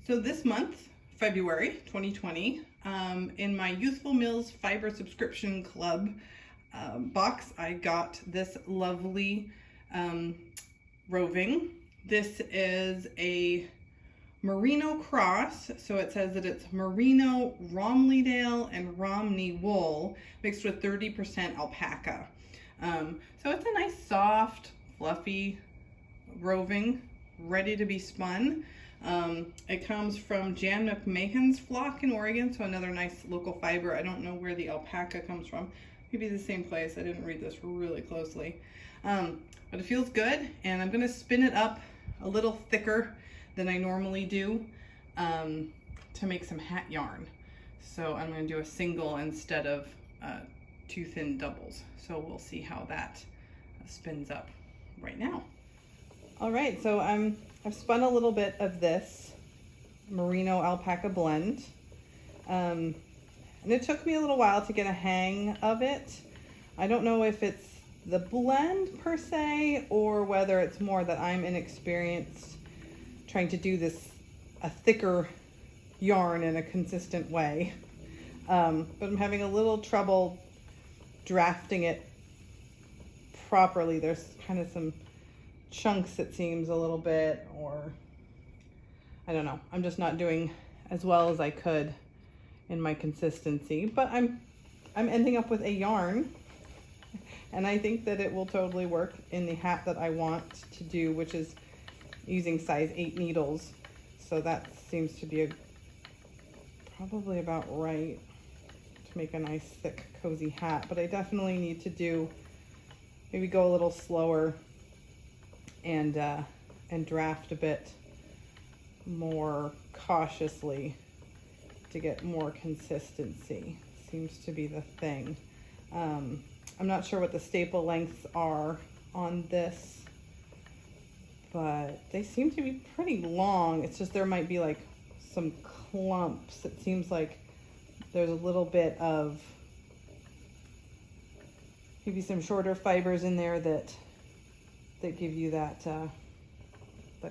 So this month, February 2020, in my Youthful Mills Fiber Subscription Club box, I got this lovely roving. This is a merino cross, so it says that it's merino, Romneydale, and Romney wool mixed with 30% alpaca. So it's a nice, soft, fluffy roving, ready to be spun. It comes from Jan McMahon's flock in Oregon, so another nice local fiber. I don't know where the alpaca comes from. Maybe the same place. I didn't read this really closely. But it feels good, and I'm going to spin it up a little thicker than I normally do to make some hat yarn. So I'm going to do a single instead of two thin doubles. So we'll see how that spins up right now. All right, so I've spun a little bit of this merino alpaca blend. And it took me a little while to get a hang of it. I don't know if it's the blend per se, or whether it's more that I'm inexperienced trying to do a thicker yarn in a consistent way. But I'm having a little trouble drafting it properly. There's kind of some chunks, it seems, a little bit, or I don't know. I'm just not doing as well as I could in my consistency, but I'm ending up with a yarn, and I think that it will totally work in the hat that I want to do, which is using size 8 needles. So that seems to be probably about right to make a nice thick cozy hat, but I definitely need to maybe go a little slower and draft a bit more cautiously to get more consistency. Seems to be the thing. I'm not sure what the staple lengths are on this, but they seem to be pretty long. It's just there might be like some clumps. It seems like there's a little bit of maybe some shorter fibers in there that give you that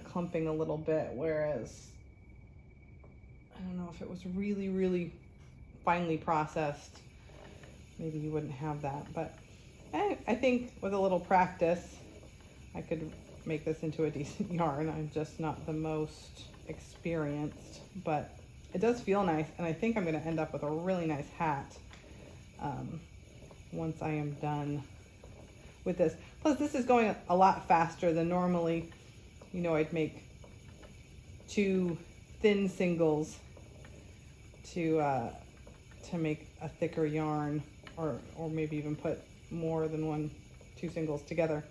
clumping a little bit, whereas I don't know if it was really, really finely processed, maybe you wouldn't have that. But I think with a little practice, I could make this into a decent yarn. I'm just not the most experienced, but it does feel nice, and I think I'm going to end up with a really nice hat once I am done with this. Plus, this is going a lot faster than normally. You know, I'd make 2 thin singles to make a thicker yarn, or maybe even put more than 2 singles together.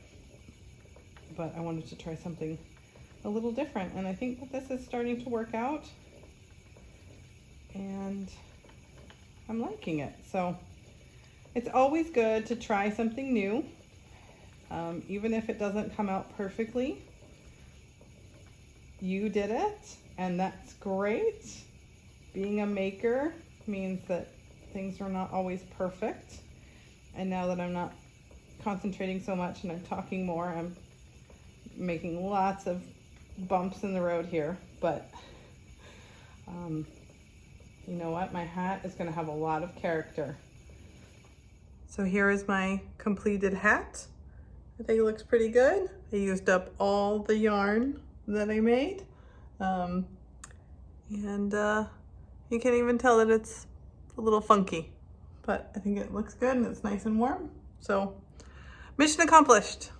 But I wanted to try something a little different, and I think that this is starting to work out, and I'm liking it. So it's always good to try something new, even if it doesn't come out perfectly. You did it, and that's great. Being a maker means that things are not always perfect. And now that I'm not concentrating so much and I'm talking more, I'm making lots of bumps in the road here. But you know what? My hat is going to have a lot of character. So here is my completed hat. I think it looks pretty good. I used up all the yarn that I made. And you can even tell that it's a little funky, but I think it looks good and it's nice and warm. So mission accomplished.